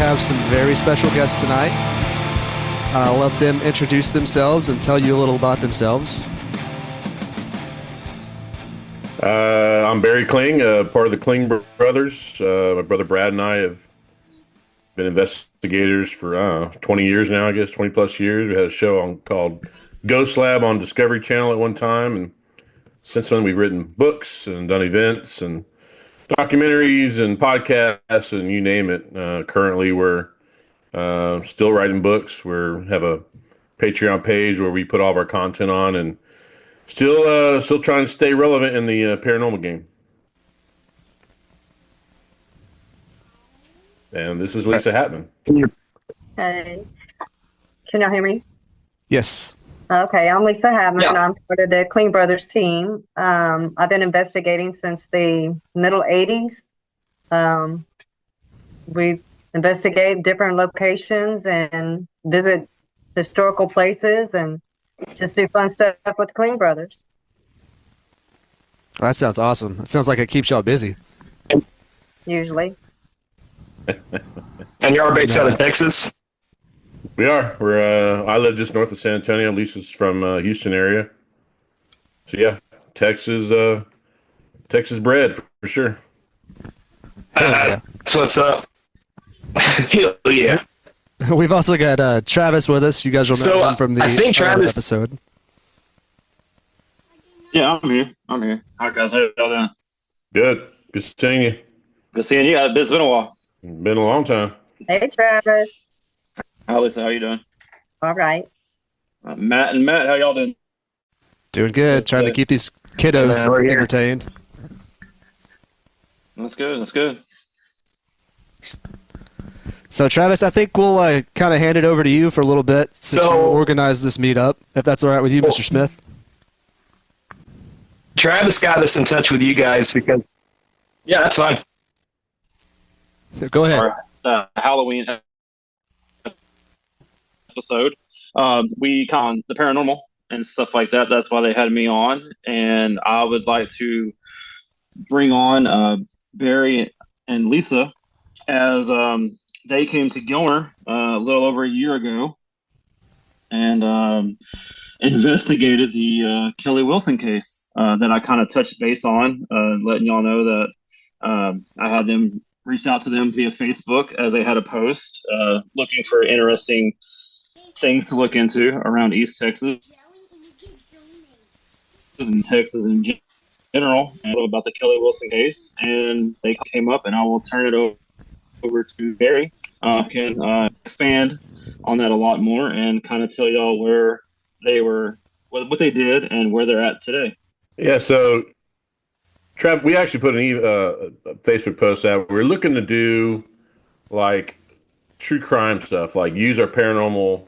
have some very special guests tonight. I'll let them introduce themselves and tell you a little about themselves. I'm Barry Kling, part of the Kling brothers. My brother Brad and I have been investigators for 20 years now, I guess, 20 plus years. We had a show called Ghost Lab on Discovery Channel at one time, and since then we've written books and done events and documentaries and podcasts and you name it. Currently, we're still writing books. We have a Patreon page where we put all of our content on, and still trying to stay relevant in the paranormal game. And this is Lisa Hatman. Hey, can y'all hear me? Yes. Okay, I'm Lisa Hatman. Yeah. I'm part of the Kling Brothers team. I've been investigating since the middle 80s. We investigate different locations and visit historical places and just do fun stuff with the Kling Brothers. Well, that sounds awesome. It sounds like it keeps y'all busy. Usually. And you're based out of Texas? We are. I live just north of San Antonio. Lisa's from Houston area. So yeah, Texas bred for sure. Yeah. So what's up? Hell yeah. We've also got Travis with us. You guys will know him from the I think Travis, episode. Yeah, I'm here. Hi guys, how y'all doing? Good seeing you. Good seeing you. It's been a while. Been a long time. Hey, Travis. Hi Lisa, how you doing? All right. Matt, how y'all doing? Doing good. Trying to keep these kiddos we're here. entertained. That's good. So, Travis, I think we'll kind of hand it over to you for a little bit since you organized this meetup, if that's all right with you, Mr. Smith. Travis got us in touch with you guys because, yeah, that's fine. Go ahead. Our Halloween episode. We con the paranormal and stuff like that. That's why they had me on, and I would like to bring on Barry and Lisa as they came to Gilmer a little over a year ago and investigated the Kelly Wilson case that I kind of touched base on, letting y'all know that I had them reached out to them via Facebook as they had a post looking for interesting things to look into around East Texas and Texas in general, and about the Kelly Wilson case. And they came up, and I will turn it over to Barry. Can expand on that a lot more and kind of tell y'all where they were, what they did, and where they're at today. Yeah, so Trav, we actually put a Facebook post out. We're looking to do like true crime stuff, like use our paranormal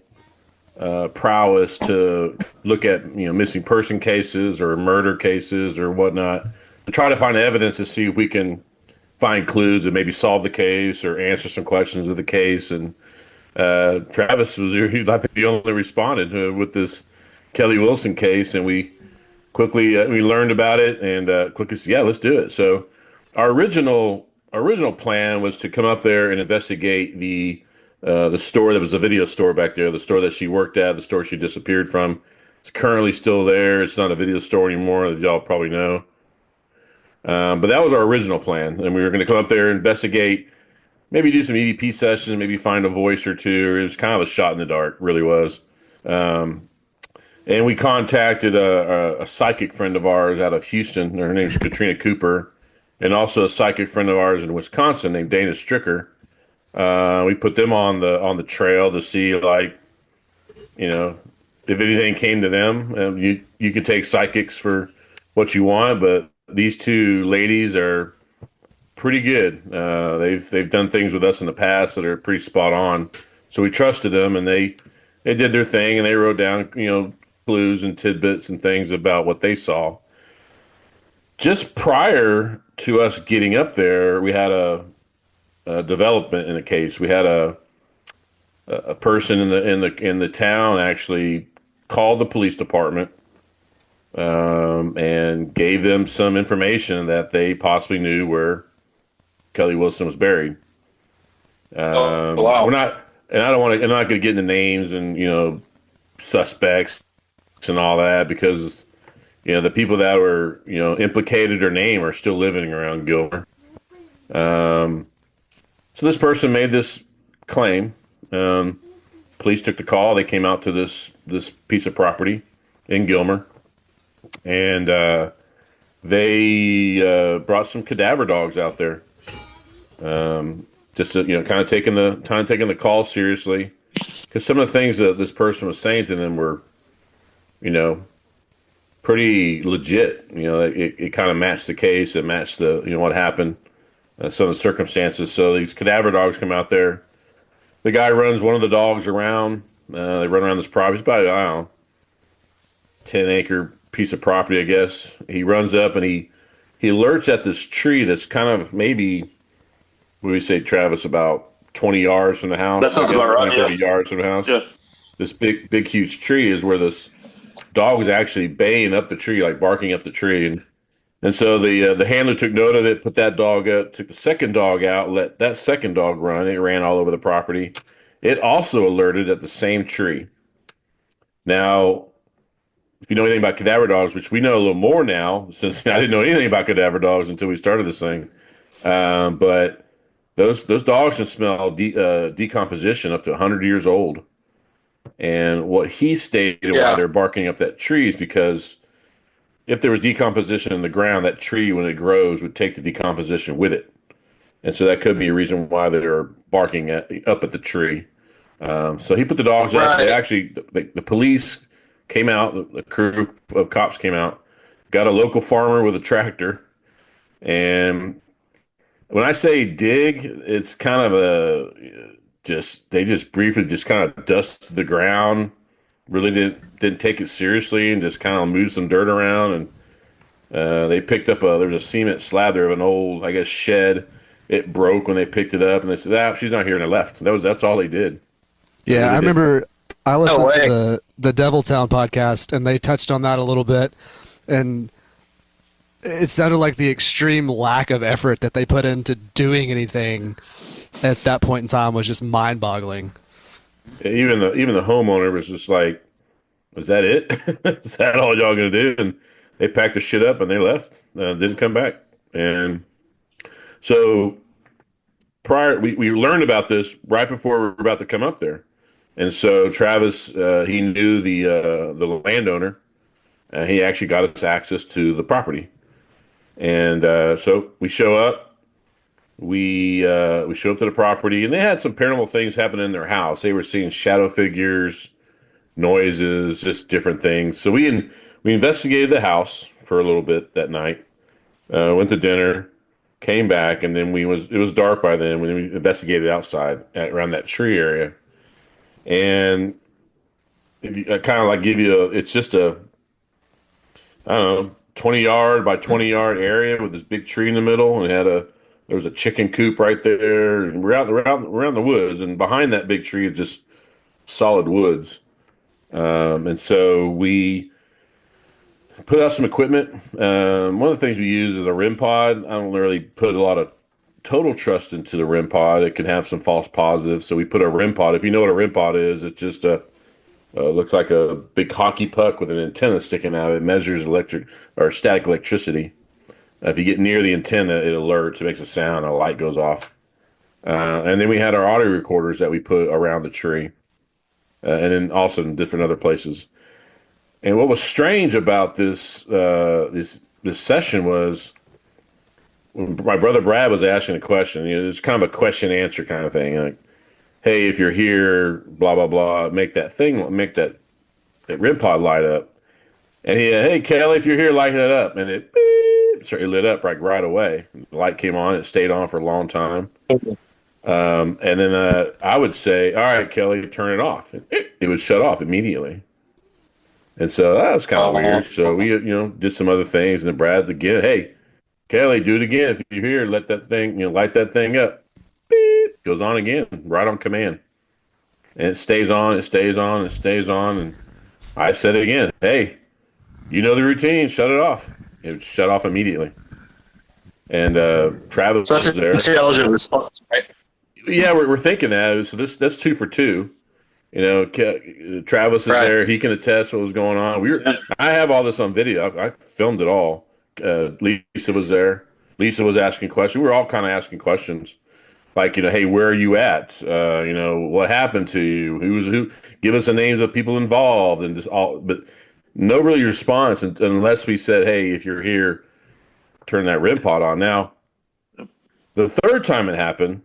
prowess to look at missing person cases or murder cases or whatnot, to try to find evidence to see if we can find clues and maybe solve the case or answer some questions of the case. And Travis was, I think, the only responded with this Kelly Wilson case, and we quickly we learned about it and quickly said, yeah, let's do it. So our original plan was to come up there and investigate the store that was a video store back there, the store that she worked at, the store she disappeared from. It's currently still there. It's not a video store anymore, as y'all probably know. But that was our original plan, and we were going to come up there, investigate, maybe do some EVP sessions, maybe find a voice or two. It was kind of a shot in the dark, really was. And we contacted a psychic friend of ours out of Houston. Her name's Katrina Cooper, and also a psychic friend of ours in Wisconsin named Dana Stricker. We put them on the trail to see, like, if anything came to them. You could take psychics for what you want, but these two ladies are pretty good. They've done things with us in the past that are pretty spot on. So we trusted them, and they did their thing, and they wrote down clues and tidbits and things about what they saw. Just prior to us getting up there, we had a development in the case. We had a person in the town actually called the police department and gave them some information that they possibly knew where Kelly Wilson was buried. Wow. We're not, and I don't want to. I'm not going to get into names and suspects and all that because the people that were implicated or named are still living around Gilmer. So this person made this claim. Police took the call. They came out to this piece of property in Gilmer, and they brought some cadaver dogs out there. Just kind of taking the call seriously, because some of the things that this person was saying to them were, pretty legit. It kind of matched the case. It matched the what happened, some of the circumstances. So these cadaver dogs come out there. The guy runs one of the dogs around. They run around this property. It's about, I don't know, 10-acre piece of property, I guess. He runs up and he alerts at this tree that's kind of maybe, what do we say, Travis, about 20 yards from the house? That sounds about right, 30 yards from the house. Yeah. This big, huge tree is where this dog was actually baying up the tree, like barking up the tree. And so the handler took note of it, put that dog up, took the second dog out, let that second dog run. It ran all over the property. It also alerted at the same tree. Now, if you know anything about cadaver dogs, which we know a little more now, since I didn't know anything about cadaver dogs until we started this thing, but those dogs can smell decomposition up to 100 years old. And what he stated why they're barking up that tree is because if there was decomposition in the ground, that tree, when it grows, would take the decomposition with it. And so that could be a reason why they're barking up at the tree. So he put the dogs up. They actually, the police came out, the crew of cops came out, got a local farmer with a tractor. And when I say dig, it's kind of they just briefly just kind of dusted the ground, really didn't take it seriously, and just kind of moved some dirt around. And they picked up there was a cement slab there of an old, I guess, shed. It broke when they picked it up, and they said, she's not here, and they left. That's all they did. Yeah, I remember I listened to the Deviltown podcast, and they touched on that a little bit, and it sounded like the extreme lack of effort that they put into doing anything at that point in time was just mind-boggling. Even the homeowner was just like, "Is that it? Is that all y'all gonna do?" And they packed the shit up and they left. Didn't come back. And so we learned about this right before we were about to come up there. And so Travis, he knew the landowner. He actually got us access to the property. And so we show up. We show up to the property, and they had some paranormal things happen in their house. They were seeing shadow figures, noises, just different things. So we investigated the house for a little bit that night. Went to dinner, came back, and then it was dark by then when we investigated outside around that tree area. And if you kind of like give you it's just a, I don't know, 20-yard by 20-yard area with this big tree in the middle, and there was a chicken coop right there, and we're out around the woods, and behind that big tree is just solid woods. And so we put out some equipment. One of the things we use is a REM pod. I don't really put a lot of total trust into the REM pod. It can have some false positives. So we put a REM pod. If you know what a REM pod is, it's just looks like a big hockey puck with an antenna sticking out. It measures electric or static electricity. If you get near the antenna, it alerts. It makes a sound. A light goes off. And then we had our audio recorders that we put around the tree, and then also in different other places. And what was strange about this session was when my brother Brad was asking a question. It's kind of a question answer kind of thing. Like, hey, if you're here, blah blah blah, make that REM pod light up. And hey Kelly, if you're here, light that up. And it lit up right away. The light came on. It stayed on for a long time. And then I would say, all right, Kelly, turn it off. It would shut off immediately. And so that was kind of weird. So we, did some other things. And then Brad again, hey, Kelly, do it again. If you're here, let that thing, light that thing up. Beep, goes on again, right on command. And it stays on, it stays on, it stays on. And I said it again, hey, you know the routine, shut it off. It would shut off immediately. And Travis was there. That's an intelligent response, right? yeah, we're thinking that. So that's 2 for 2. You know, Travis is there. He can attest what was going on. I have all this on video. I filmed it all. Lisa was there. Lisa was asking questions. We were all kind of asking questions, like, hey, where are you at? What happened to you? Who's who? Give us the names of people involved, and just all. But no really response unless we said, hey, if you're here, turn that REM pod on. Now, the third time it happened,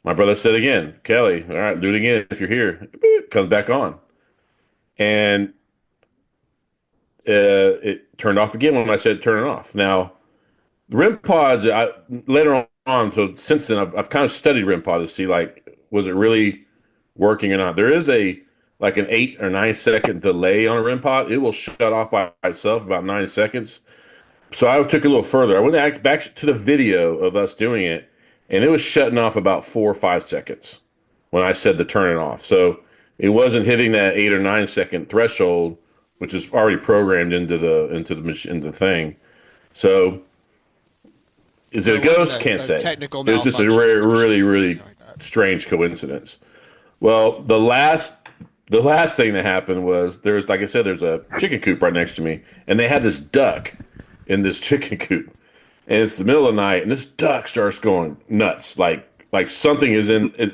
my brother said again, Kelly, all right, do it again. If you're here, it comes back on. And it turned off again when I said turn it off. Now, the REM pods, later on, so since then, I've kind of studied REM pods to see, like, was it really working or not? There is an 8 or 9 second delay on a REM pod. It will shut off by itself about 9 seconds. So I took it a little further. I went back to the video of us doing it, and it was shutting off about 4 or 5 seconds when I said to turn it off. So it wasn't hitting that 8 or 9 second threshold, which is already programmed into the thing. So is it a ghost? Can't say. It was just a really strange coincidence. Well, the last thing that happened was there's, like I said, there's a chicken coop right next to me, and they had this duck in this chicken coop, and it's the middle of the night, and this duck starts going nuts, like something is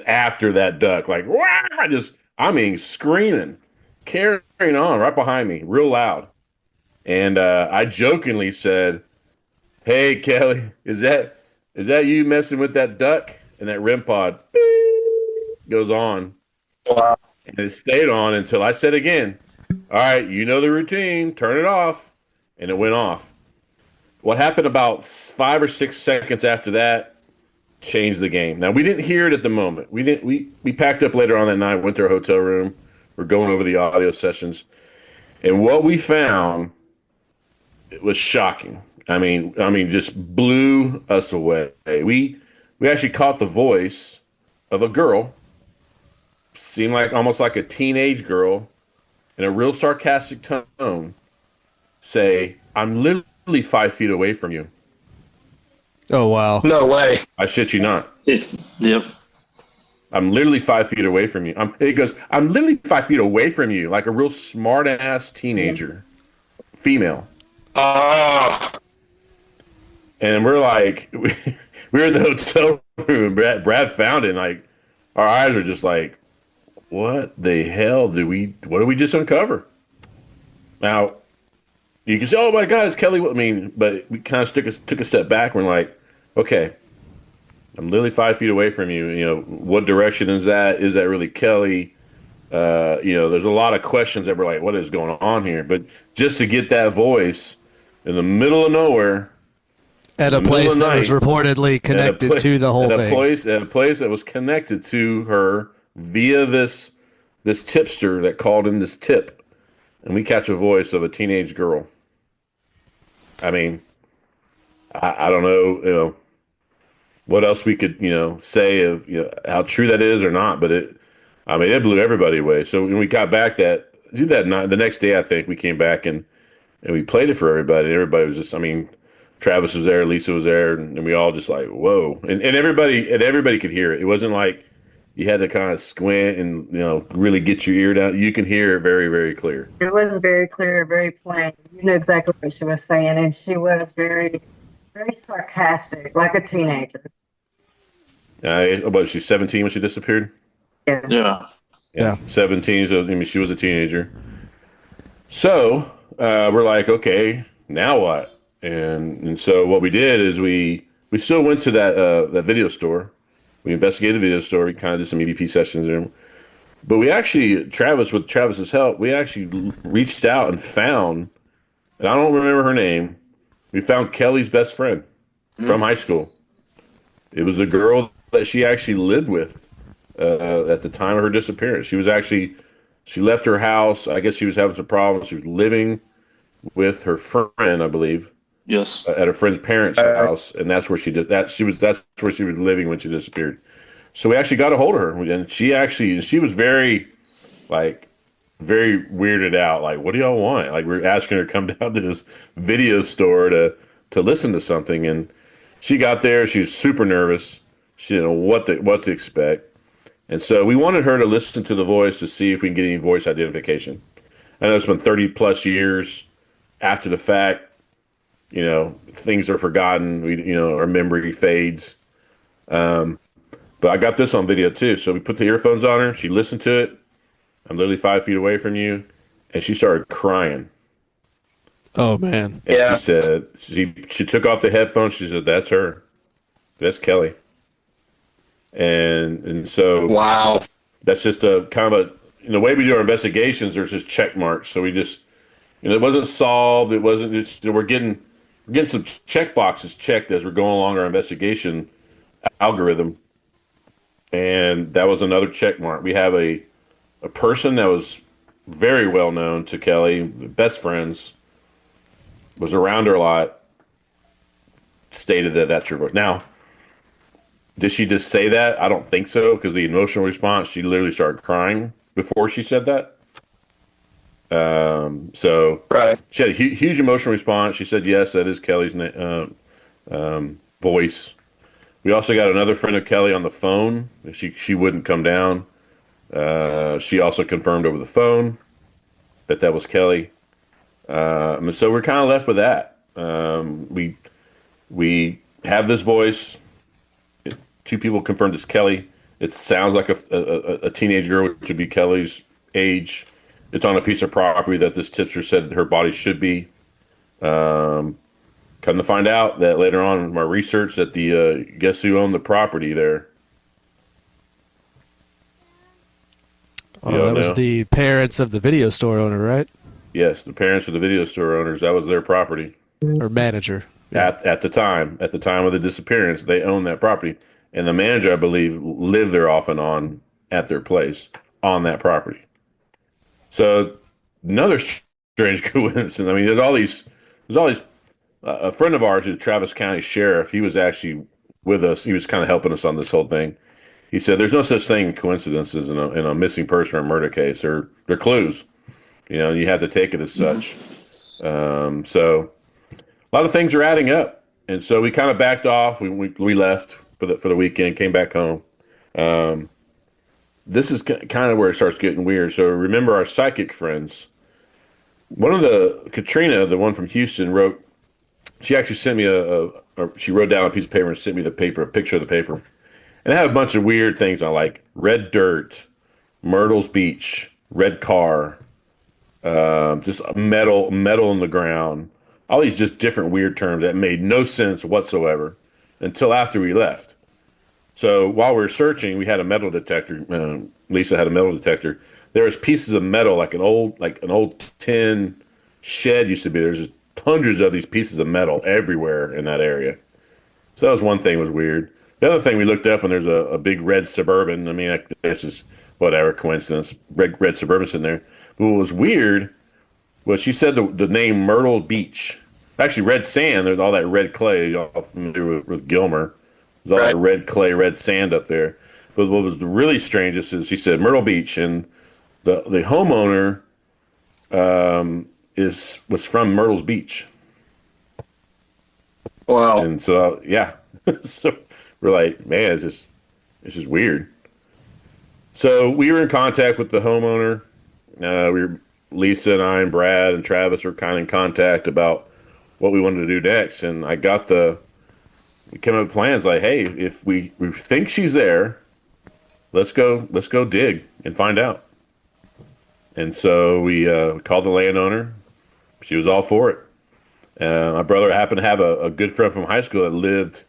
after that duck, like wah! Screaming, carrying on right behind me, real loud, and I jokingly said, "Hey Kelly, is that you messing with that duck?" And that REM pod goes on, wow. And it stayed on until I said again, "All right, you know the routine, turn it off," and it went off. What happened about 5 or 6 seconds after that changed the game. Now, we didn't hear it at the moment. We packed up later on that night, went to our hotel room. We're going over the audio sessions. And what we found, it was shocking. I mean, just blew us away. We actually caught the voice of a girl, seemed like almost like a teenage girl, in a real sarcastic tone, say, "I'm literally 5 feet away from you." Oh, wow. No way. I shit you not. Yep. "I'm literally 5 feet away from you." It goes, "I'm literally 5 feet away from you," like a real smart ass teenager, female. And we're like, we were in the hotel room. Brad found it, and like, our eyes are just like, what the hell what did we just uncover? Now, you can say, "Oh my God, it's Kelly." But we kind of took a step back. We're like, okay, I'm literally 5 feet away from you. What direction is that? Is that really Kelly? There's a lot of questions that we're like, what is going on here? But just to get that voice in the middle of nowhere, at a place that was reportedly connected to the whole thing. At a place that was connected to her via this tipster that called in this tip. And we catch a voice of a teenage girl. I mean, I don't know, what else we could, say of how true that is or not. But it blew everybody away. So when we got back the next day, I think we came back and we played it for everybody. And everybody was just, Travis was there, Lisa was there, and we all just like, whoa. And everybody could hear it. It wasn't like you had to kind of squint and really get your ear down. You can hear it very, very clear. It was very clear, very plain. You knew exactly what she was saying, and she was very, very sarcastic, like a teenager. But she's 17 when she disappeared. Yeah. 17. So she was a teenager. So we're like, okay, now what? And so what we did is we still went to that video store. We investigated the video store. We kind of did some EVP sessions there. But we actually, with Travis's help, we actually reached out and found, and I don't remember her name, we found Kelly's best friend from high school. It was a girl that she actually lived with at the time of her disappearance. She left her house. I guess she was having some problems. She was living with her friend, I believe. Yes. At her friend's parents' house, and that's where she did that. That's where she was living when she disappeared. So we actually got a hold of her, and she was very weirded out. Like, what do y'all want? Like, we're asking her to come down to this video store to listen to something, and she got there. She was super nervous. She didn't know what to expect. And so we wanted her to listen to the voice to see if we can get any voice identification. I know it's been 30 plus years after the fact. Things are forgotten. Our memory fades. But I got this on video too. So we put the earphones on her. She listened to it. I'm literally 5 feet away from you, and she started crying. Oh man! And she said she took off the headphones. She said, "That's her. That's Kelly." And so wow, that's just a kind of the way we do our investigations. There's just check marks. So we just it wasn't solved. It wasn't. We're getting some check boxes checked as we're going along our investigation algorithm. And that was another check mark. We have a person that was very well known to Kelly, best friends, was around her a lot, stated that that's her voice. Now, did she just say that? I don't think so, because the emotional response, she literally started crying before she said that. So right. She had a huge emotional response. She said, yes, that is Kelly's voice. We also got another friend of Kelly on the phone. She wouldn't come down. She also confirmed over the phone that was Kelly. So we're kind of left with that. We have this voice. Two people confirmed it's Kelly. It sounds like a teenage girl, which would be Kelly's age. It's on a piece of property that this tipster said her body should be. Come to find out that later on in my research that the guess who owned the property there. Oh, that was the parents of the video store owner, right? Yes, the parents of the video store owners. That was their property. Or manager. At the time of the disappearance, they owned that property. And the manager, I believe, lived there off and on at their place on that property. So another strange coincidence. I mean, there's all these. A friend of ours, the Travis County Sheriff, he was actually with us. He was kind of helping us on this whole thing. He said, "There's no such thing coincidences in a missing person or murder case. They're clues. You have to take it as such." So a lot of things are adding up, and so we kind of backed off. We left for the weekend, came back home. This is kind of where it starts getting weird. So remember our psychic friends. One of Katrina, the one from Houston, wrote. She actually sent me she wrote down a piece of paper and sent me a picture of the paper. And it had a bunch of weird things on, like red dirt, Myrtle's Beach, red car, just metal in the ground. All these just different weird terms that made no sense whatsoever until after we left. So while we were searching, we had a metal detector. Lisa had a metal detector. There was pieces of metal, like an old tin shed used to be. There's just hundreds of these pieces of metal everywhere in that area. So that was one thing was weird. The other thing we looked up, and there's a big red Suburban. I mean, this is whatever coincidence. Red Suburban sitting there. But what was weird was she said the name Myrtle Beach. Actually, red sand. There's all that red clay. Y'all familiar with Gilmer? There's all that red clay, red sand up there. But what was really strangest is she said Myrtle Beach, and the homeowner was from Myrtle's Beach. Wow. And so so we're like, man, it's just weird. So we were in contact with the homeowner. Lisa and I and Brad and Travis were kind of in contact about what we wanted to do next. And we came up with plans like, hey, if we think she's there, let's go dig and find out. And so we called the landowner. She was all for it. My brother happened to have a good friend from high school that lived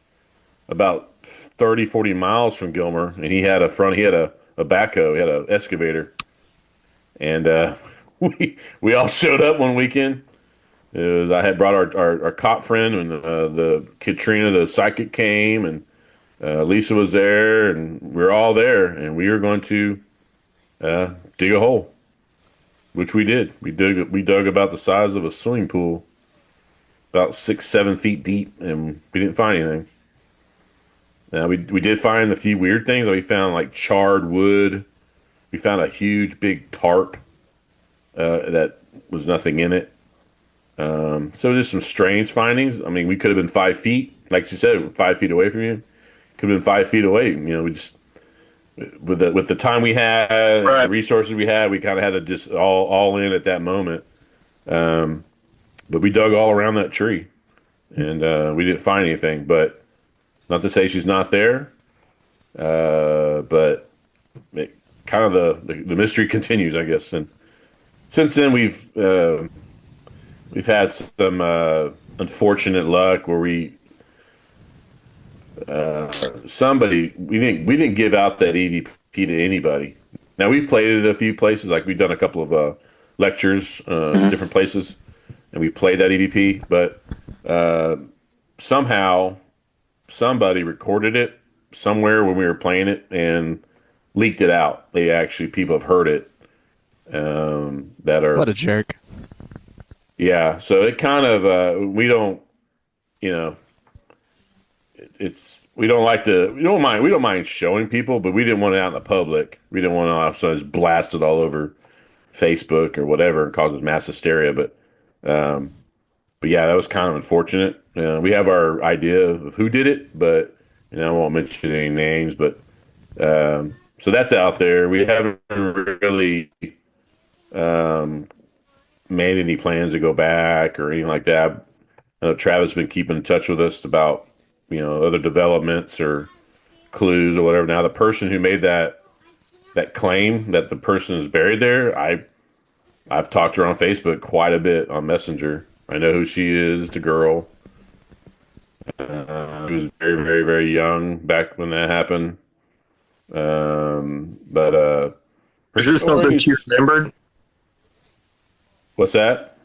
about 30, 40 miles from Gilmer, and he had a backhoe, he had an excavator. And we all showed up one weekend. I had brought our cop friend, and the Katrina, the psychic, came, and Lisa was there, and we were all there, and we were going to dig a hole. Which we did. We dug about the size of a swimming pool, about 6-7 feet deep, and we didn't find anything. Now we did find a few weird things. We found like charred wood. We found a huge big tarp that was nothing in it. So just some strange findings. I mean, we could have been 5 feet, like she said, 5 feet away from you. could have been 5 feet away. You know, we just with the time we had, Right. the resources we had, we kind of had to just all in at that moment. But we dug all around that tree, and we didn't find anything. But not to say she's not there, but kind of the mystery continues, I guess. And since then, we've had some unfortunate luck where we didn't give out that EVP to anybody. Now we've played it at a few places, like we've done a couple of lectures, different places, and we played that EVP. But somehow somebody recorded it somewhere when we were playing it and leaked it out. People have heard it. That are What a jerk. Yeah, so it kind of we don't, we don't mind showing people, but we didn't want it out in the public. We didn't want to all of a sudden just blast it all over Facebook or whatever and cause mass hysteria. But yeah, that was kind of unfortunate. We have our idea of who did it, but I won't mention any names. But so that's out there. We haven't really made any plans to go back or anything like that. I know Travis has been keeping in touch with us about other developments or clues or whatever. Now the person who made that claim that the person is buried there, I've talked to her on Facebook quite a bit on Messenger. I know who she is. It's a girl. She was very, very, very young back when that happened. But is this something she remembered? What's that?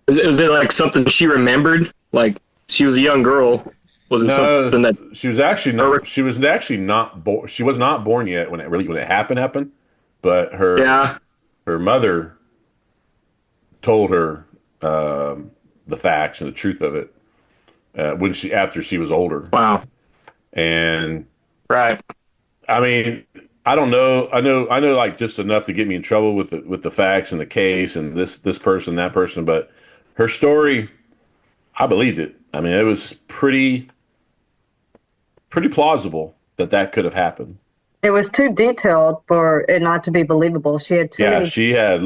Is it like something she remembered? Like she was a young girl. Was it something that she was actually not? She was actually not born. She was not born yet when it happened. But her mother told her the facts and the truth of it after she was older. Wow. And right. I mean, I don't know. I know like just enough to get me in trouble with the facts and the case and this person, that person. But her story, I believed it. I mean, it was pretty plausible that could have happened. It was too detailed for it not to be believable. She had too many. She had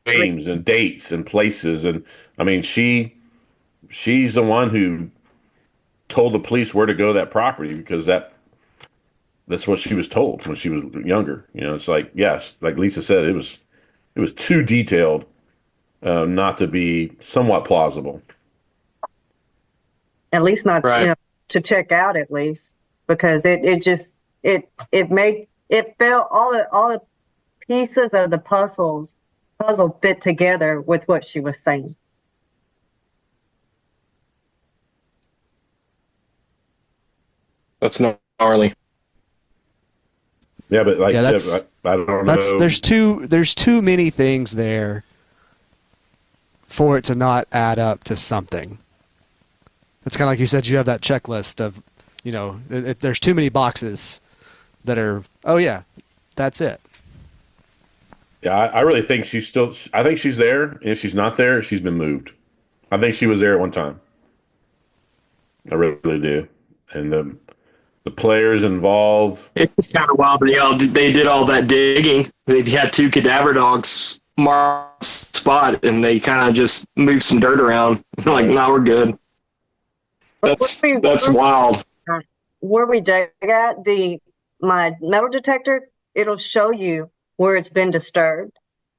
names and dates and places, and I mean, she's the one who told the police where to go to that property because that's what she was told when she was younger. It's like, yes, like Lisa said, it was too detailed not to be somewhat plausible. At least not, right. To check out at least, because it felt all the pieces of the puzzle fit together with what she was saying. That's gnarly. Yeah, but like I said, I don't know. There's too many things there for it to not add up to something. It's kind of like you said, you have that checklist of, there's too many boxes that are, oh yeah, that's it. Yeah, I really think I think she's there. And if she's not there, she's been moved. I think she was there at one time. I really do. And the players involved. It's kind of wild. They did all that digging. They had 2 cadaver dogs mark the spot, and they kind of just moved some dirt around. Like, no, we're good. That's wild. Where we dig at, my metal detector, it'll show you where it's been disturbed,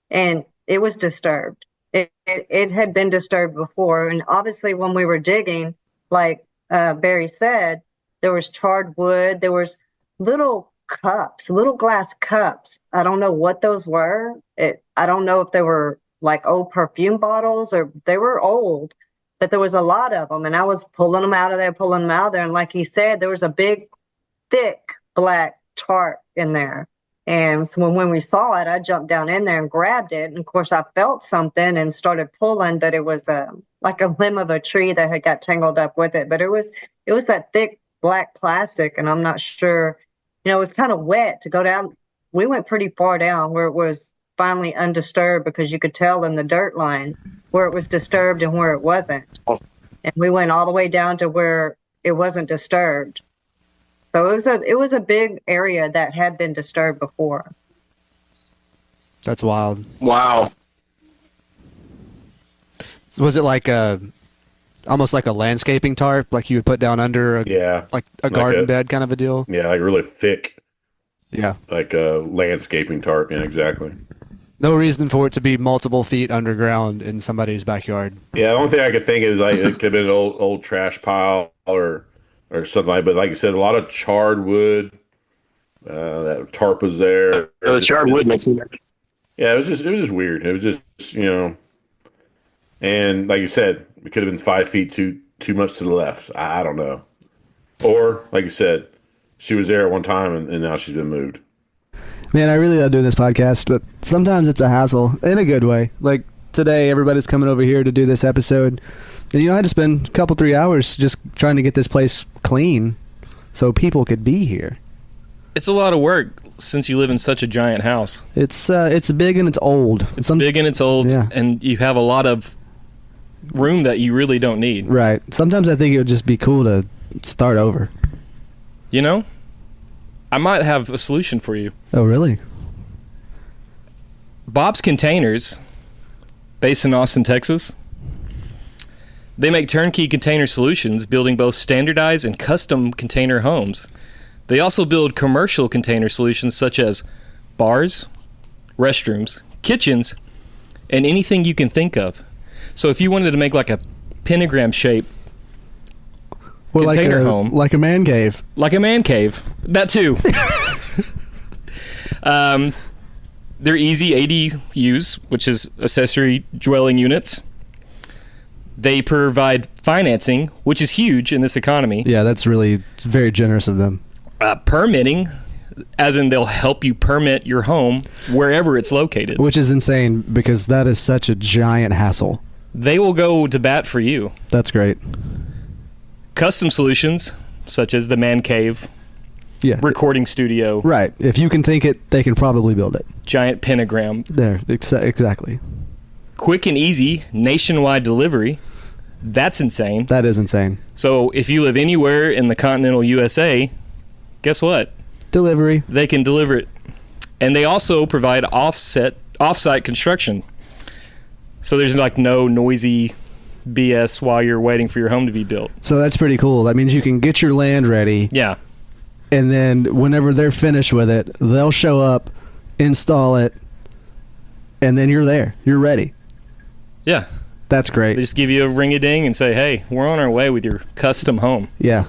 and it was disturbed. It had been disturbed before, and obviously when we were digging, like Barry said, there was charred wood. There was little glass cups. I don't know what those were. I don't know if they were like old perfume bottles or they were old, but there was a lot of them. And I was pulling them out of there. And like he said, there was a big, thick black chart in there. And so when we saw it, I jumped down in there and grabbed it. And of course, I felt something and started pulling, but it was like a limb of a tree that had got tangled up with it. But it was that thick black plastic, and I'm not sure, it was kind of wet to go down. We went pretty far down where it was finally undisturbed because you could tell in the dirt line where it was disturbed and where it wasn't. And we went all the way down to where it wasn't disturbed. So it was a big area that had been disturbed before. That's wild. Wow. Was it like almost like a landscaping tarp, like you would put down under like a garden bed kind of a deal? Yeah, like really thick. Yeah. Like a landscaping tarp. Yeah, exactly. No reason for it to be multiple feet underground in somebody's backyard. Yeah, the only thing I could think is like it could have been an old trash pile or something like. But like you said, a lot of charred wood. That tarp was there. The charred wood makes me nervous. Yeah, it was just weird. It was just and like you said, it could have been 5 feet too much to the left. I don't know. Or like you said, she was there at one time and now she's been moved. Man, I really love doing this podcast, but sometimes it's a hassle in a good way. Like today, everybody's coming over here to do this episode. And, I had to spend a couple, 3 hours just trying to get this place clean so people could be here. It's a lot of work since you live in such a giant house. It's big and it's old. It's big and it's old, yeah. And you have a lot of room that you really don't need. Right. Sometimes I think it would just be cool to start over. I might have a solution for you. Oh, really? Bob's Containers, based in Austin, Texas. They make turnkey container solutions, building both standardized and custom container homes. They also build commercial container solutions such as bars, restrooms, kitchens, and anything you can think of. So if you wanted to make like a pentagram shape container home. Like a man cave. Like a man cave. That too. They're easy ADUs, which is accessory dwelling units. They provide financing, which is huge in this economy. Yeah, it's very generous of them. Permitting, as in they'll help you permit your home wherever it's located. Which is insane because that is such a giant hassle. They will go to bat for you. That's great. Custom solutions, such as the man cave, recording studio. Right. If you can think it, they can probably build it. Giant pentagram. There, exactly. Quick and easy nationwide delivery. That's insane. That is insane. So if you live anywhere in the continental USA, guess what? Delivery. They can deliver it. And they also provide off-site construction. So there's like no noisy BS while you're waiting for your home to be built. So that's pretty cool. That means you can get your land ready. Yeah. And then whenever they're finished with it, they'll show up, install it, and then you're there. You're ready. Yeah. That's great. They just give you a ring-a-ding and say, hey, we're on our way with your custom home. Yeah.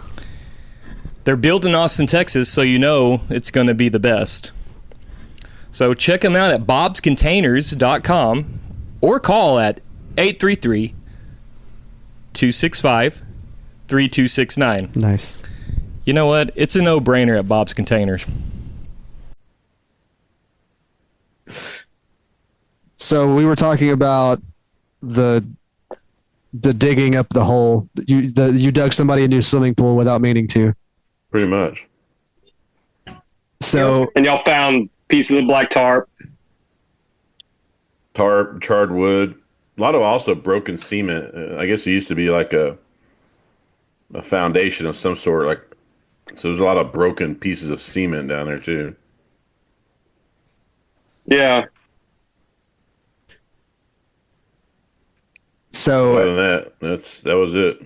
They're built in Austin, Texas, so you know it's going to be the best. So check them out at bobscontainers.com or call at 833-265-3269. Nice. You know what? It's a no-brainer at Bob's Containers. So we were talking about the digging up the hole. You dug somebody a new swimming pool without meaning to. Pretty much. So And y'all found pieces of black tarp. Tarp, charred wood, a lot of also broken cement. I guess it used to be like a foundation of some sort. Like, so there's a lot of broken pieces of cement down there too. Yeah. So other than that was it.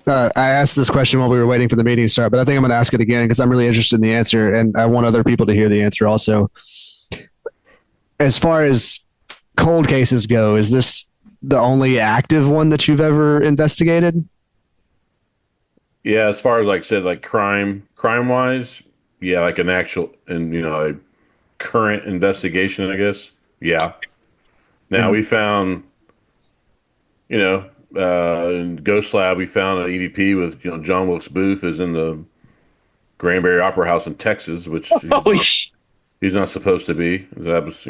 I asked this question while we were waiting for the meeting to start, but I think I'm going to ask it again because I'm really interested in the answer, and I want other people to hear the answer also. As far as cold cases go, is this the only active one that you've ever investigated? Yeah, as far as like said, like crime wise, yeah, like an actual and a current investigation, I guess. Yeah. Now we found, in Ghost Lab, we found an EVP with John Wilkes Booth is in the Granbury Opera House in Texas, which he's not supposed to be. That was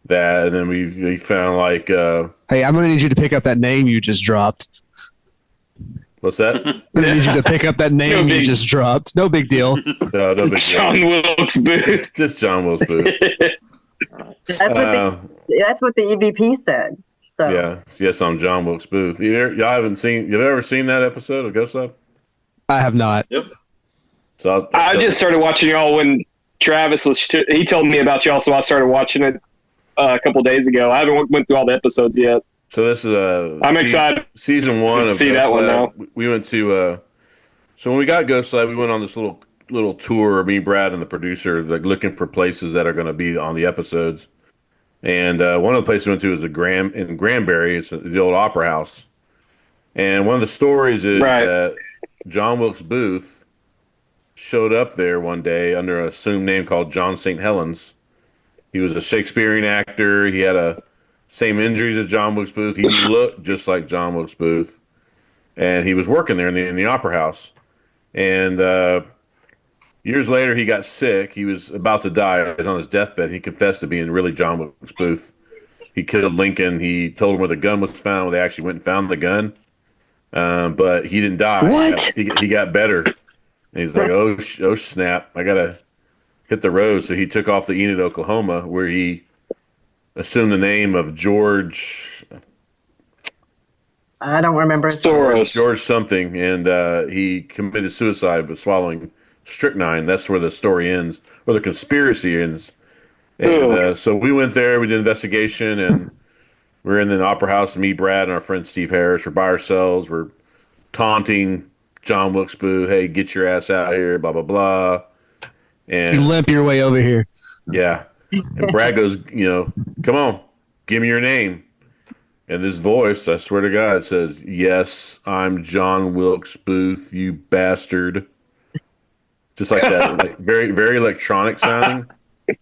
that, and then we found like. Hey, I'm gonna need you to pick up that name you just dropped. What's that? I'm gonna need you to pick up that name you just dropped. No big deal. No big deal. John Wilkes Booth. Just John Wilkes Booth. That's what the EVP said. So. Yes, I'm John Wilkes Booth. Y'all haven't seen? You've ever seen that episode of Ghost Lab? I have not. Yep. So I just started watching y'all when Travis was. He told me about y'all, so I started watching it a couple days ago. I haven't went through all the episodes yet. So this is I'm excited season 1 to of see Ghost that one Lab. now. We went to so when we got Ghost Lab, we went on this little tour. Me, Brad, and the producer, like looking for places that are going to be on the episodes. And one of the places we went to is in Granbury. It's the old Opera House. And one of the stories is Right. that John Wilkes Booth showed up there one day under an assumed name called John St. Helens. He was a Shakespearean actor. He had a same injuries as John Wilkes Booth. He looked just like John Wilkes Booth, and he was working there in the Opera House. And years later, he got sick. He was about to die. He was on his deathbed. He confessed to being really John Wilkes Booth. He killed Lincoln. He told him where the gun was found. They actually went and found the gun, but he didn't die. What? He got better. And he's like, oh snap! I gotta hit the road. So he took off to Enid, Oklahoma, where he assumed the name of George I don't remember. Soros. George something, and he committed suicide by swallowing strychnine. That's where the story ends, or the conspiracy ends. And so we went there, we did an investigation, and we're in the Opera House. Me, Brad, and our friend Steve Harris. We're by ourselves. We're taunting John Wilkes Booth. Hey, get your ass out here! Blah blah blah. And You limp your way over here. yeah, and Brad goes, come on, give me your name. And this voice, I swear to God, says, "Yes, I'm John Wilkes Booth, you bastard." Just like that, like very, very electronic sounding. But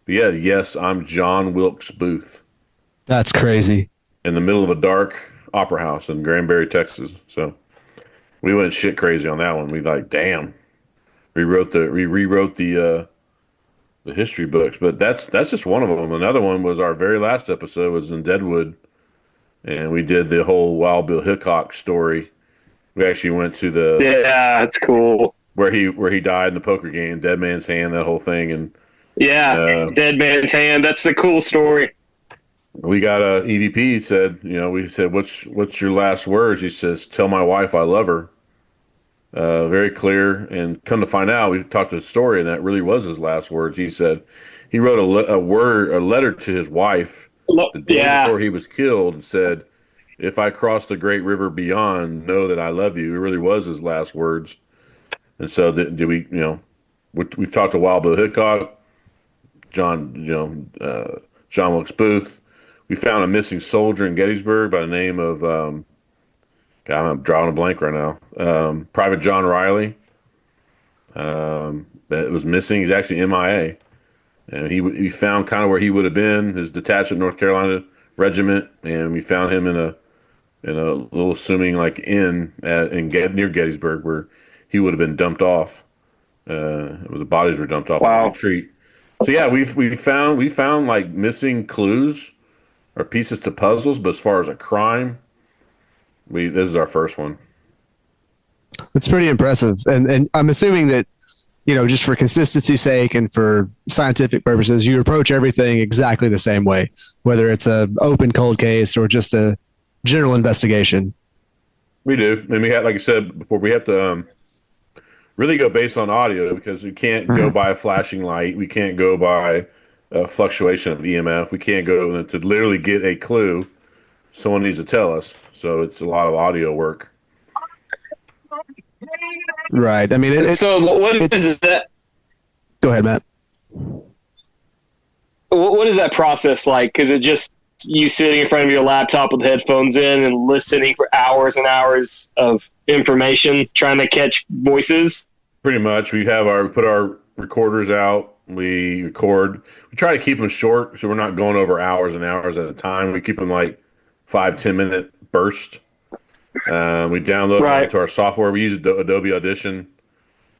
yeah, yes, I'm John Wilkes Booth That's crazy. in the middle of a dark opera house in Granbury, Texas. So we went shit crazy on that one. We like, damn, we rewrote the history books. But that's just one of them. Another one was our very last episode was in Deadwood, and we did the whole Wild Bill Hickok story. We actually went to the Yeah, it's cool. where he died in the poker game, Dead Man's Hand, that whole thing, and Yeah, Dead Man's Hand. That's a cool story. we got a EVP said, we said, what's your last words? He says, "Tell my wife I love her." Very clear, and come to find out, we've talked to the story, and that really was his last words. He said he wrote a letter to his wife the day before he was killed, and said, "If I cross the great river beyond, know that I love you." It really was his last words. And so, did we? We've talked to Wild Bill Hickok, John Wilkes Booth. We found a missing soldier in Gettysburg by the name of God, I'm drawing a blank right now. Private John Riley. That was missing. He's actually MIA, and we found kind of where he would have been, his detachment, North Carolina regiment, and we found him in a little assuming like inn near Gettysburg where he would have been dumped off. Where the bodies were dumped off on the retreat. So yeah, we found like missing clues or pieces to puzzles, but as far as a crime, this is our first one. It's pretty impressive, and I'm assuming that just for consistency's sake and for scientific purposes, you approach everything exactly the same way, whether it's a open cold case or just a general investigation. We do, and we have, like I said before, we have to really go based on audio because we can't go by a flashing light. We can't go by a fluctuation of EMF. We can't go to literally get a clue. Someone needs to tell us. So it's a lot of audio work. Right. I mean, so what is that? Go ahead, Matt. What is that process like? Because it just you sitting in front of your laptop with headphones in and listening for hours and hours of information, trying to catch voices. Pretty much. We put our recorders out. We record. We try to keep them short, so we're not going over hours and hours at a time. We keep them like 5-10 minute burst. We download it to our software. We use Adobe Audition.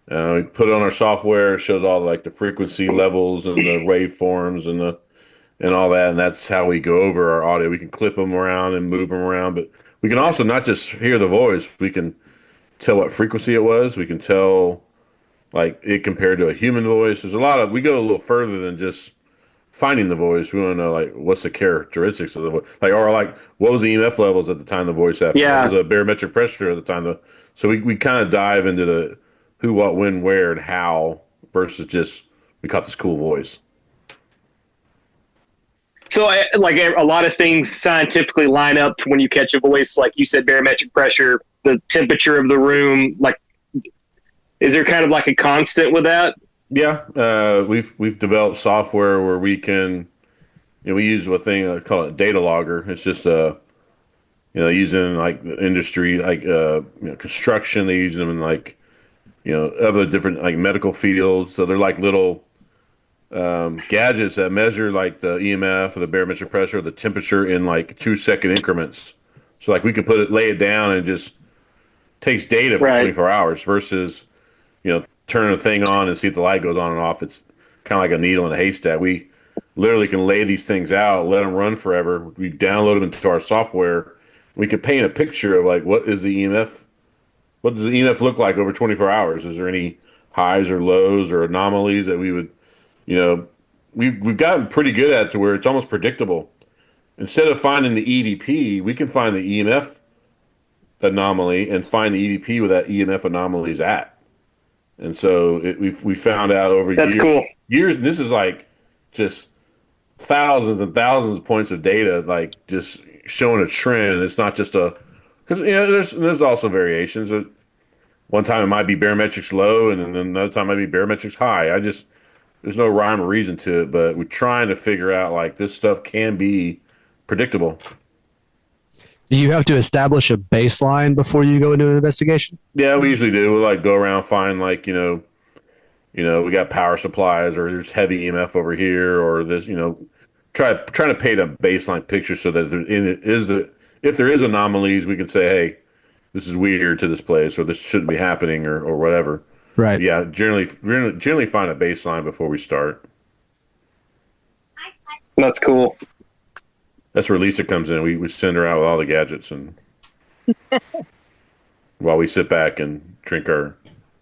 We put it on our software. It shows all like the frequency levels and the waveforms and all that. And that's how we go over our audio. We can clip them around and move them around, but we can also not just hear the voice. We can tell what frequency it was. We can tell like it compared to a human voice. There's we go a little further than just finding the voice. We want to know like what's the characteristics of the voice, like what was the EMF levels at the time the voice happened? Yeah. What was the barometric pressure at the time the So we kind of dive into the who, what, when, where, and how versus just we caught this cool voice. So, like a lot of things scientifically line up to when you catch a voice, like you said, barometric pressure, the temperature of the room. Like, is there kind of like a constant with that? Yeah, we've developed software where we can, we use a thing called a data logger. It's just using like the industry, like construction. They use them in like other different like medical fields. So they're like little gadgets that measure like the EMF or the barometric pressure, or the temperature in like 2-second increments. So like we could lay it down and it just takes data for 24 hours versus turning a thing on and see if the light goes on and off. It's kind of like a needle in a haystack. We literally can lay these things out, let them run forever. We download them into our software. We can paint a picture of like what is the EMF. What does the EMF look like over 24 hours? Is there any highs or lows or anomalies that we would, we've gotten pretty good at to where it's almost predictable. Instead of finding the EVP, we can find the EMF anomaly and find the EVP where that EMF anomaly is at. And so we found out over years, and this is like just thousands and thousands of points of data, like just showing a trend. It's not just because there's also variations. One time it might be barometrics low, and then another time it might be barometrics high. There's no rhyme or reason to it, but we're trying to figure out like this stuff can be predictable. Do you have to establish a baseline before you go into an investigation? Yeah, we usually do. We'll like go around, find like, we got power supplies, or there's heavy EMF over here, or this, trying to paint a baseline picture so that if there is anomalies, we can say, hey, this is weird to this place, or this shouldn't be happening, or whatever. Right. But yeah, generally find a baseline before we start. That's cool. That's where Lisa comes in. We send her out with all the gadgets, and while we sit back and drink our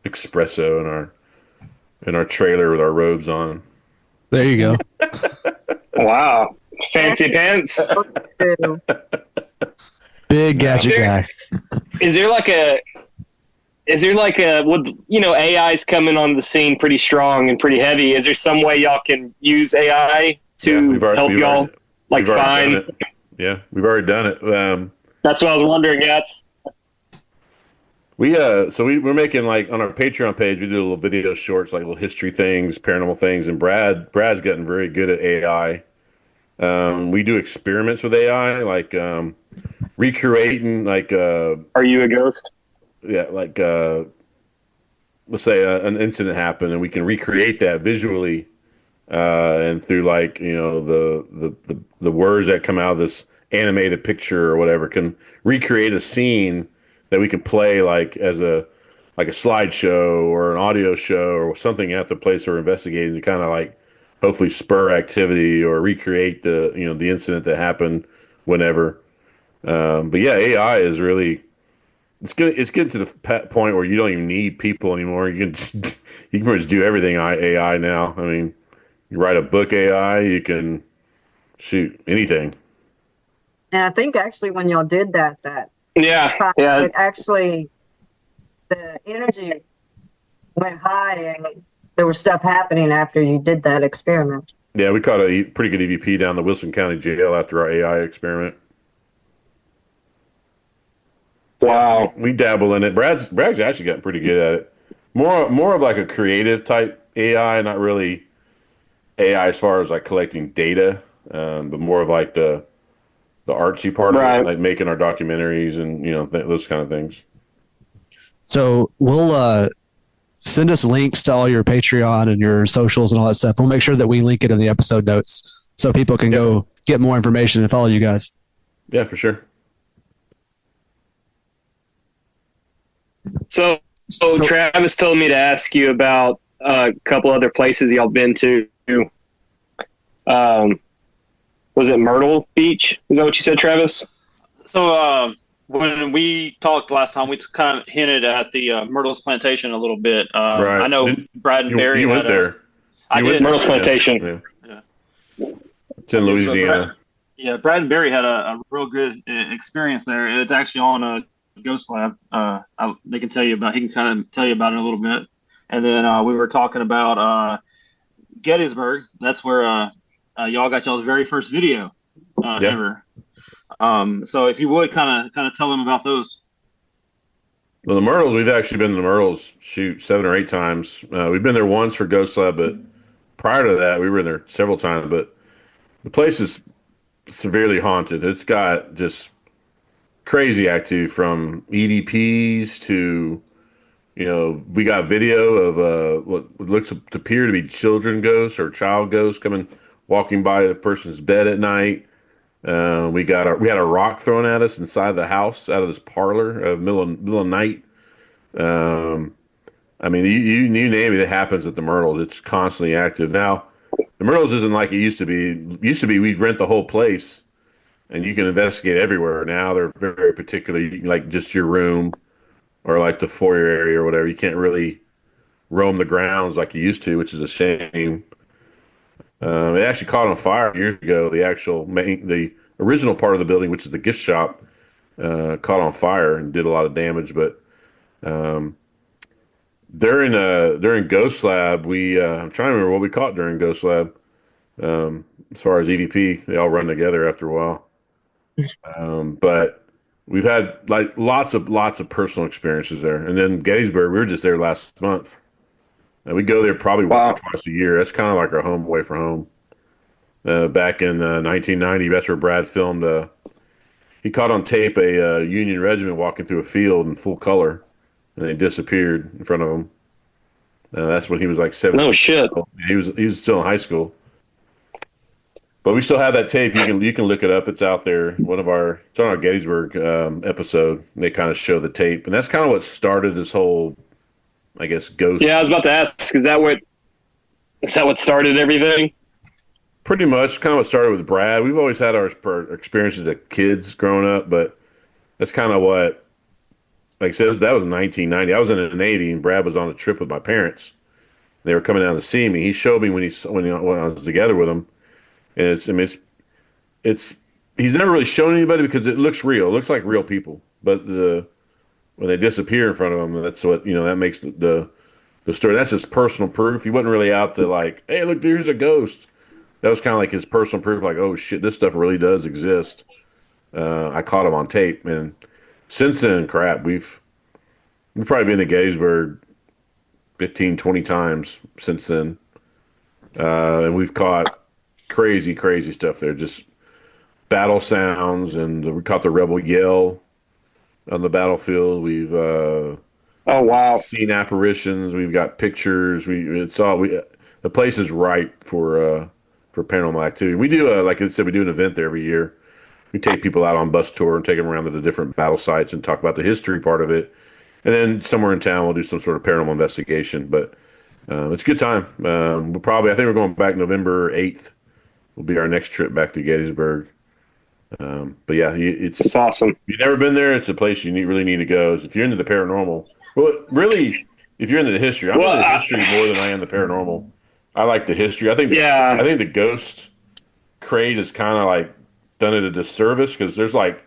espresso in our trailer with our robes on. There you go. Wow, fancy pants. Big gadget guy. Is there like a AI's coming on the scene pretty strong and pretty heavy? Is there some way y'all can use AI to help y'all? Like fine. Yeah, we've already done it. That's what I was wondering. Yes. We're making like on our Patreon page, we do little video shorts, like little history things, paranormal things, and Brad's gotten very good at AI. We do experiments with AI, like recreating like Are you a ghost? Yeah, like let's say an incident happened, and we can recreate that visually. And through like the words that come out of this animated picture or whatever, can recreate a scene that we can play like as a slideshow or an audio show or something at the place we're investigating to kind of like hopefully spur activity or recreate the incident that happened whenever. But yeah, AI is really it's getting to the point where you don't even need people anymore. You can pretty much do everything AI now. I mean. You write a book AI, you can shoot anything. And I think actually when y'all did that it actually the energy went high and there was stuff happening after you did that experiment. Yeah, we caught a pretty good EVP down the Wilson County Jail after our AI experiment. Wow. We dabble in it. Brad's actually gotten pretty good at it. More of like a creative type AI, not really AI as far as like collecting data, but more of like the artsy part of it, like making our documentaries and those kind of things. So we'll send us links to all your Patreon and your socials and all that stuff. We'll make sure that we link it in the episode notes so people can go get more information and follow you guys. Yeah, for sure. So Travis told me to ask you about a couple other places y'all been to. Was it Myrtle Beach? Is that what you said, Travis? So when we talked last time, we kind of hinted at the Myrtle's Plantation a little bit. Right. I know Brad and Barry. You went there. I did. Myrtle's Plantation. Yeah. It's in Louisiana. Brad and Barry had a real good experience there. It's actually on Ghost Lab. They can tell you about. He can kind of tell you about it a little bit. And then we were talking about Gettysburg. That's where y'all got y'all's very first video ever. So if you would kind of tell them about those. Well, the Myrtles, we've actually been to the Myrtles, 7 or 8 times. We've been there once for Ghost Lab, but prior to that, we were there several times. But the place is severely haunted. It's got just crazy activity from EVPs to, we got video of what looks to appear to be children ghosts or child ghosts walking by the person's bed at night. We had a rock thrown at us inside the house out of this parlor middle of night. I mean, you name it, it happens at the Myrtles. It's constantly active. Now, the Myrtles isn't like it used to be. It used to be we'd rent the whole place, and you can investigate everywhere. Now they're very particular, like just your room or like the foyer area or whatever. You can't really roam the grounds like you used to, which is a shame. It actually caught on fire years ago. The original part of the building, which is the gift shop, caught on fire and did a lot of damage. But during Ghost Lab, I'm trying to remember what we caught during Ghost Lab. As far as EVP, they all run together after a while. But we've had like lots of personal experiences there. And then Gettysburg, we were just there last month. And we go there probably once or twice a year. That's kind of like our home away from home. Back in 1990, that's where Brad filmed. He caught on tape a Union regiment walking through a field in full color, and they disappeared in front of him. That's when he was like 7. No shit. He was still in high school. But we still have that tape. You can look it up. It's out there. It's on our Gettysburg episode. They kind of show the tape, and that's kind of what started this whole, I guess, ghost. Yeah, I was about to ask. Is that what started everything? Pretty much, kind of what started with Brad. We've always had our experiences as kids growing up, but that's kind of what, like I said, that was 1990. I was in the Navy, and Brad was on a trip with my parents. They were coming down to see me. He showed me when I was together with him. And he's never really shown anybody because it looks real. It looks like real people. But when they disappear in front of him, that's what, that makes the story. That's his personal proof. He wasn't really out to like, hey, look, here's a ghost. That was kind of like his personal proof, like, oh shit, this stuff really does exist. I caught him on tape, and since then, crap, we've probably been to Gettysburg 15, 20 times since then. And we've caught crazy stuff there. Just battle sounds, and we caught the rebel yell on the battlefield. We've seen apparitions. We've got pictures. The place is ripe for paranormal activity. We do like I said, we do an event there every year. We take people out on bus tour and take them around to the different battle sites and talk about the history part of it. And then somewhere in town we'll do some sort of paranormal investigation. But it's a good time. I think we're going back November 8th. Will be our next trip back to Gettysburg. But yeah, it's awesome. If you've never been there, it's a place you really need to go. If you're into the paranormal, well, really, if you're into the history, I'm into the history more than I am the paranormal. I like the history. I think the ghost craze has kind of like done it a disservice because there's like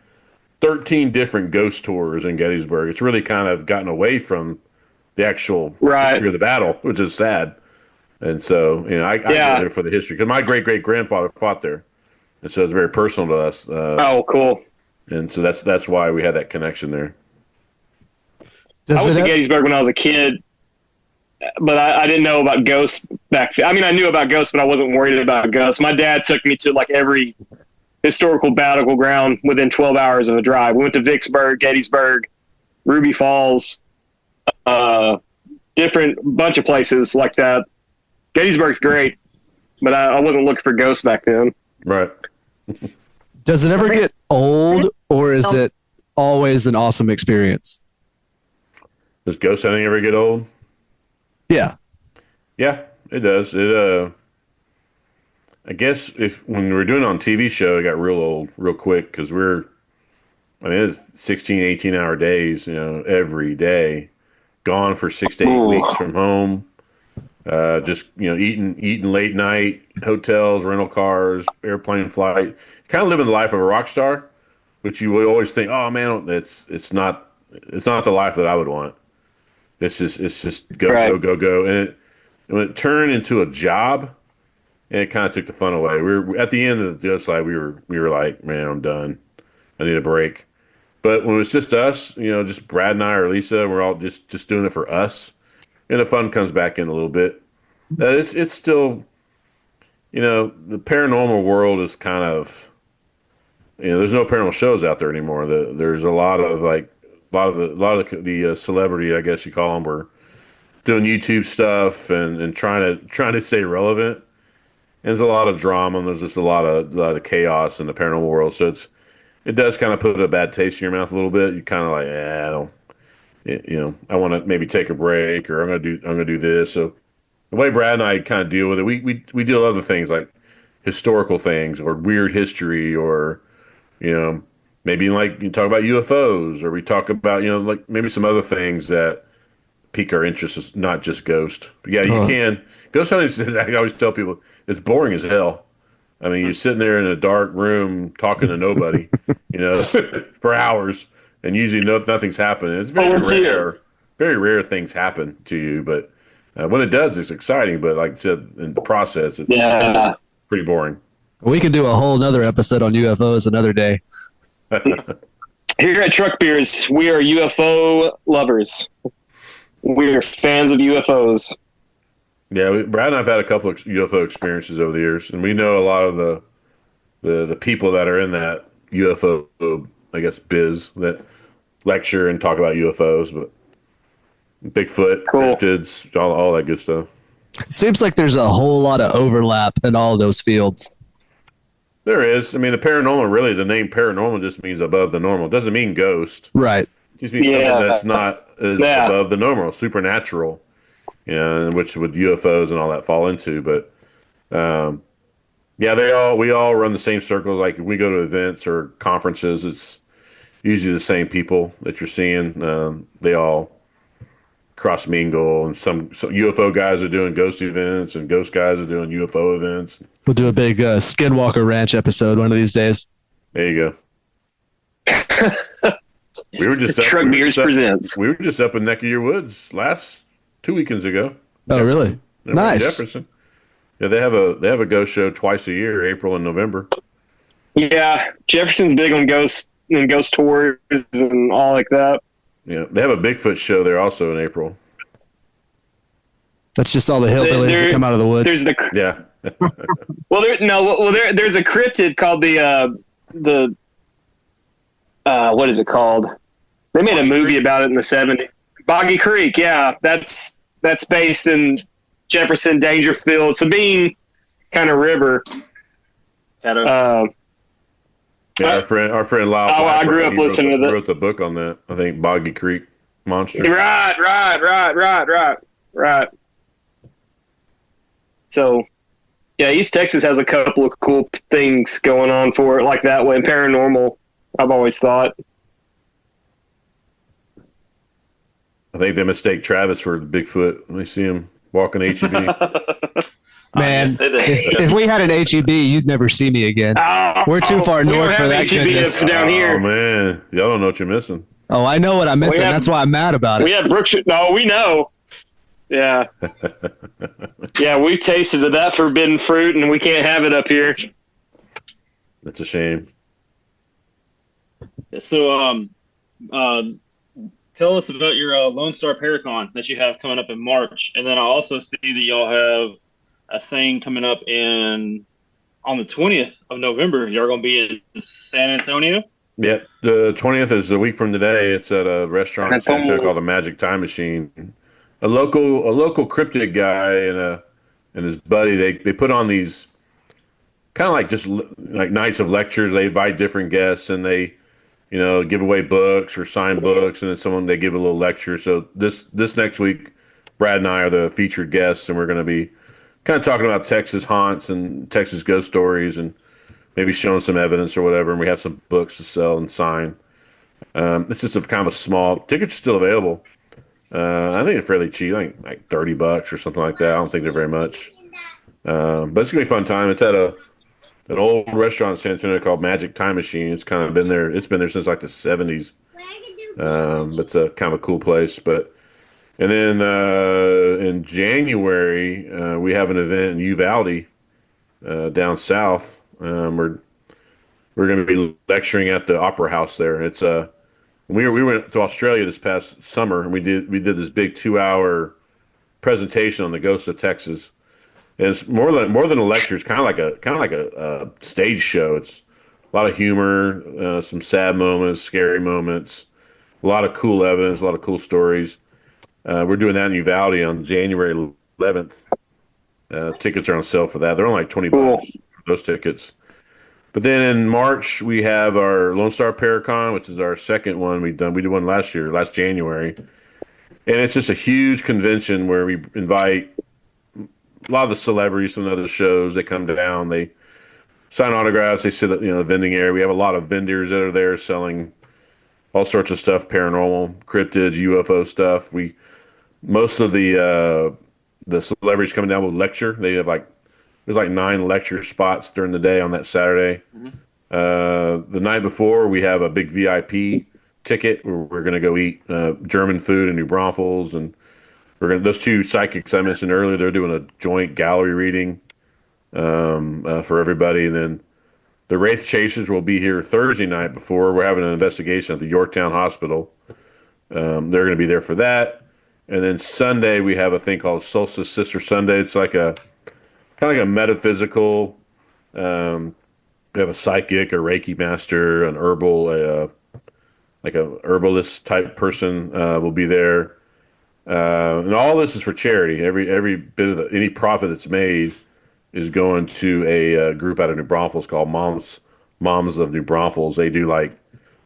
13 different ghost tours in Gettysburg. It's really kind of gotten away from the actual history of the battle, which is sad. And so, I go there for the history because my great-great-grandfather fought there, and so it's very personal to us. Cool. And so that's why we had that connection there. I went to Gettysburg when I was a kid, but I didn't know about ghosts back then. I mean, I knew about ghosts, but I wasn't worried about ghosts. My dad took me to like every historical battleground within 12 hours of a drive. We went to Vicksburg, Gettysburg, Ruby Falls, different bunch of places like that. Gettysburg's great, but I wasn't looking for ghosts back then. Right. Does it ever get old, or is it always an awesome experience? Does ghost hunting ever get old? Yeah. Yeah, it does. I guess when we were doing it on TV show, it got real old real quick because it's 16, 18-hour days, every day, gone for 6 to 8 weeks from home. Just eating late night, hotels, rental cars, airplane flight, kind of living the life of a rock star, which you would always think, oh man, it's not it's not the life that I would want. It's just go, Right. go, go, go. And when it turned into a job, and it kind of took the fun away. We were at the end of the other side. We were like, man, I'm done. I need a break. But when it's just us, just Brad and I or Lisa, we're all just doing it for us, and the fun comes back in a little bit. It's still, the paranormal world is kind of, there's no paranormal shows out there anymore. There's a lot of the celebrity, I guess you call them, were doing YouTube stuff and trying to stay relevant. And there's a lot of drama and there's just a lot of chaos in the paranormal world. So it does kind of put a bad taste in your mouth a little bit. You kind of like, I don't, I want to maybe take a break, or I'm gonna do this. So the way Brad and I kind of deal with it, we deal with other things like historical things or weird history, or maybe like you talk about UFOs, or we talk about like maybe some other things that pique our interest, is not just ghost. But yeah, you can ghost hunting. I always tell people it's boring as hell. I mean, you're sitting there in a dark room talking to nobody, for hours, and usually nothing's happening. It's very rare things happen to you, but when it does, it's exciting. But like I said, in the process, it's pretty boring. We could do a whole nother episode on UFOs another day. Here at Truck Beers, we are UFO lovers. We're fans of UFOs. Yeah, Brad and I've had a couple of UFO experiences over the years, and we know a lot of the people that are in that UFO, I guess, biz that lecture and talk about UFOs, but Bigfoot, cryptids, all that good stuff. It seems like there's a whole lot of overlap in all of those fields. There is. I mean, the paranormal, really, the name paranormal just means above the normal. It doesn't mean ghost. Right. It just means something that's not above the normal, supernatural, which would UFOs and all that fall into. But, we all run the same circles. Like if we go to events or conferences, it's usually the same people that you're seeing. They all cross mingle, and some UFO guys are doing ghost events, and ghost guys are doing UFO events. We'll do a big Skinwalker Ranch episode one of these days. There you go. We were just Truck Beers presents. We were just up in Neck of Your Woods 2 weekends ago. Oh, really? Nice. Jefferson. Yeah, they have a ghost show twice a year, April and November. Yeah, Jefferson's big on ghosts and ghost tours and all like that. Yeah, they have a Bigfoot show there also in April. That's just all the hillbillies that come out of the woods. There's Yeah. There's a cryptid called the what is it called? They made a movie about it in the 70s. Boggy Creek, yeah. That's based in Jefferson, Dangerfield, Sabine kind of river. Yeah, our friend Lyle. I grew up listening to that. Wrote the book on that. I think Boggy Creek Monster. Right. So, yeah, East Texas has a couple of cool things going on for it, like that way. Paranormal, I've always thought. I think they mistake Travis for Bigfoot when they see him walking HEB. Man, if we had an HEB, you'd never see me again. We're too far north for that goodness. Down here. Oh, man. Y'all don't know what you're missing. Oh, I know what I'm missing. That's why I'm mad about it. We have Brookshire. No, we know. Yeah. Yeah, we've tasted that forbidden fruit, and we can't have it up here. That's a shame. So, tell us about your Lone Star Paracon that you have coming up in March. And then I also see that y'all have a thing coming up on the 20th of November. Y'all going to be in San Antonio? Yeah, the 20th is a week from today. It's at a restaurant in San Antonio called the Magic Time Machine. A local cryptid guy and his buddy, they put on these kind of like just like nights of lectures. They invite different guests and they give away books or sign books, and then they give a little lecture. So this next week, Brad and I are the featured guests, and we're going to be kind of talking about Texas haunts and Texas ghost stories, and maybe showing some evidence or whatever. And we have some books to sell and sign. It's just a kind of a small. Tickets are still available. I think they're fairly cheap, like $30 or something like that. I don't think they're very much, but it's gonna be a fun time. It's at an old restaurant in San Antonio called Magic Time Machine. It's kind of been there. It's been there since like the 70s. It's a kind of a cool place. And then in January, we have an event in Uvalde down south. We're going to be lecturing at the Opera House there. We went to Australia this past summer, and we did this big 2-hour presentation on the ghosts of Texas. And it's more than a lecture. It's kind of like a stage show. It's a lot of humor, some sad moments, scary moments, a lot of cool evidence, a lot of cool stories. We're doing that in Uvalde on January 11th. Tickets are on sale for that. They're only like $20 for those tickets. But then in March, we have our Lone Star Paracon, which is our second one we've done. We did one last January. And it's just a huge convention where we invite a lot of the celebrities from other shows. They come down, they sign autographs, they sit at the vending area. We have a lot of vendors that are there selling all sorts of stuff, paranormal, cryptids, UFO stuff. Most of the celebrities coming down will lecture. They have there's 9 lecture spots during the day on that Saturday. The night before, we have a big VIP ticket where we're going to go eat German food in New Braunfels, and those 2 psychics I mentioned earlier. They're doing a joint gallery reading for everybody, and then the Wraith Chasers will be here Thursday night before. We're having an investigation at the Yorktown Hospital. They're going to be there for that, and then Sunday we have a thing called Solstice Sister Sunday. It's like a kind of like a metaphysical. We have a psychic, a Reiki master, an herbal, like a herbalist type person will be there, and all this is for charity. Every bit of any profit that's made is going to a group out of New Braunfels called Moms of New Braunfels. They do like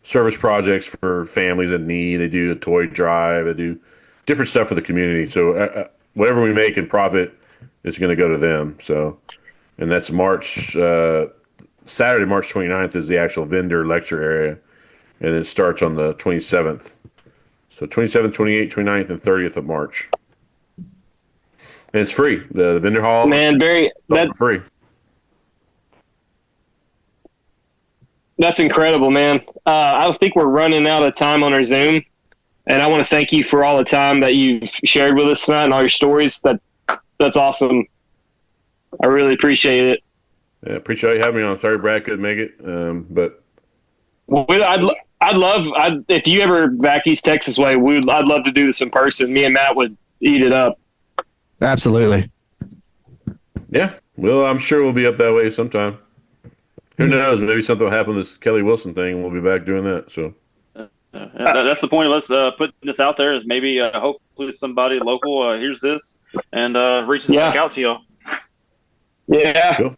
service projects for families in need. They do a toy drive. They do different stuff for the community. So whatever we make in profit is going to go to them. So, and that's Saturday, March 29th is the actual vendor lecture area, and it starts on the 27th. So 27th, 28th, 29th, and 30th of March. And it's free. The vendor hall. Man, that's free. That's incredible, man. I think we're running out of time on our Zoom, and I want to thank you for all the time that you've shared with us tonight and all your stories. That's awesome. I really appreciate it. Yeah, appreciate you having me on. Sorry Brad couldn't make it, but I'd love if you ever back East Texas way. I'd love to do this in person. Me and Matt would eat it up. Absolutely. Yeah, well, I'm sure we'll be up that way sometime. Who knows? Maybe something will happen with this Kelly Wilson thing, and we'll be back doing that. So that's the point of us putting this out there. Is maybe hopefully somebody local hears this and reaches back out to y'all. Yeah. Cool.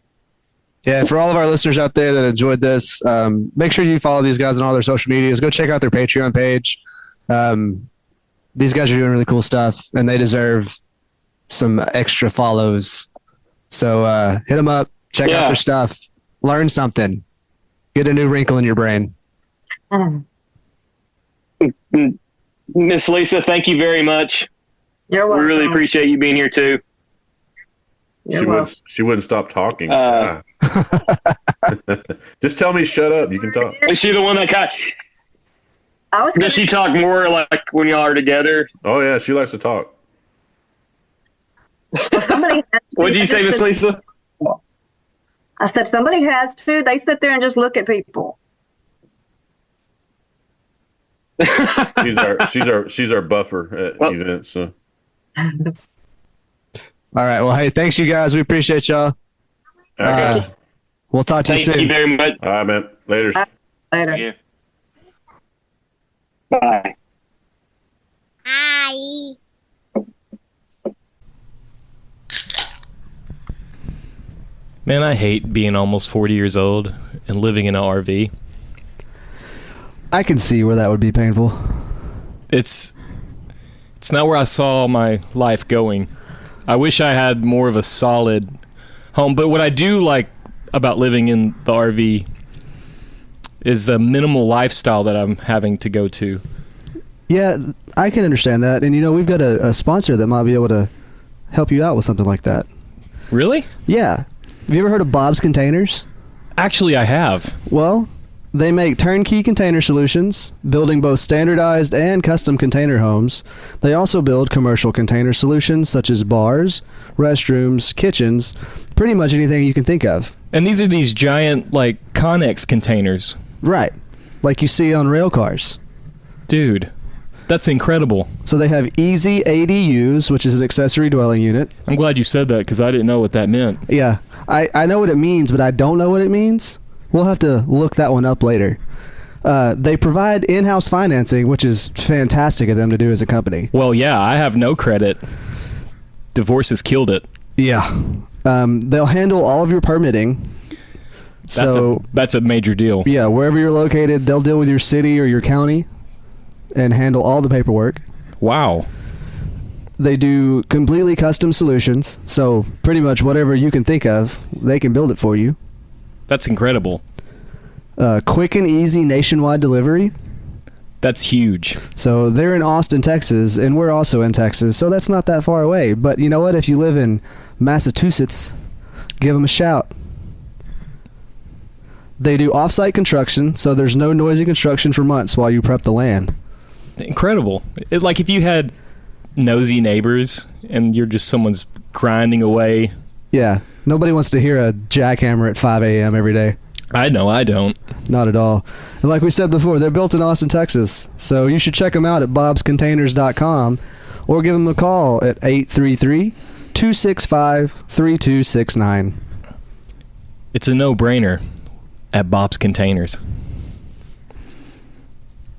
Yeah, for all of our listeners out there that enjoyed this, make sure you follow these guys on all their social medias. Go check out their Patreon page. These guys are doing really cool stuff, and they deserve some extra follows. So hit them up, check out their stuff, learn something, get a new wrinkle in your brain. Miss Lisa, thank you very much. You're welcome. We really appreciate you being here too. She wouldn't stop talking. Just tell me shut up. You can talk. Is she the one that does she talk more like when y'all are together? Oh yeah, she likes to talk. What'd you say, Miss Lisa? I said somebody has to. They sit there and just look at people. she's our buffer at events. So. All right. Well, hey, thanks you guys. We appreciate y'all. All right, guys. We'll talk to you soon. Thank you very much. All right, man. Later. Later. Yeah. Bye. Hi. Man, I hate being almost 40 years old and living in an RV. I can see where that would be painful. It's not where I saw my life going. I wish I had more of a solid home. But what I do like about living in the RV is the minimal lifestyle that I'm having to go to. Yeah, I can understand that. And, we've got a sponsor that might be able to help you out with something like that. Really? Yeah. Have you ever heard of Bob's Containers? Actually, I have. Well, They make turnkey container solutions, building both standardized and custom container homes. They also build commercial container solutions such as bars, restrooms, kitchens, pretty much anything you can think of. And these are these giant, like, Connex containers. Right. Like you see on rail cars. Dude, that's incredible. So they have easy ADUs, which is an accessory dwelling unit. I'm glad you said that because I didn't know what that meant. Yeah. I know what it means, but I don't know what it means. We'll have to look that one up later. They provide in-house financing, which is fantastic of them to do as a company. Well, yeah, I have no credit. Divorce has killed it. Yeah. They'll handle all of your permitting. That's a major deal. Yeah, wherever you're located, they'll deal with your city or your county and handle all the paperwork. Wow. They do completely custom solutions, so pretty much whatever you can think of, they can build it for you. That's incredible. Quick and easy nationwide delivery. That's huge. So they're in Austin, Texas, and we're also in Texas, so that's not that far away. But you know what? If you live in Massachusetts, give them a shout. They do off-site construction, so there's no noisy construction for months while you prep the land. Incredible. It's like if you had nosy neighbors and you're just someone's grinding away. Yeah. Nobody wants to hear a jackhammer at 5 a.m. every day. I know, I don't. Not at all. And like we said before, they're built in Austin, Texas. So you should check them out at bobscontainers.com or give them a call at 833-265-3269. It's a no-brainer at Bob's Containers.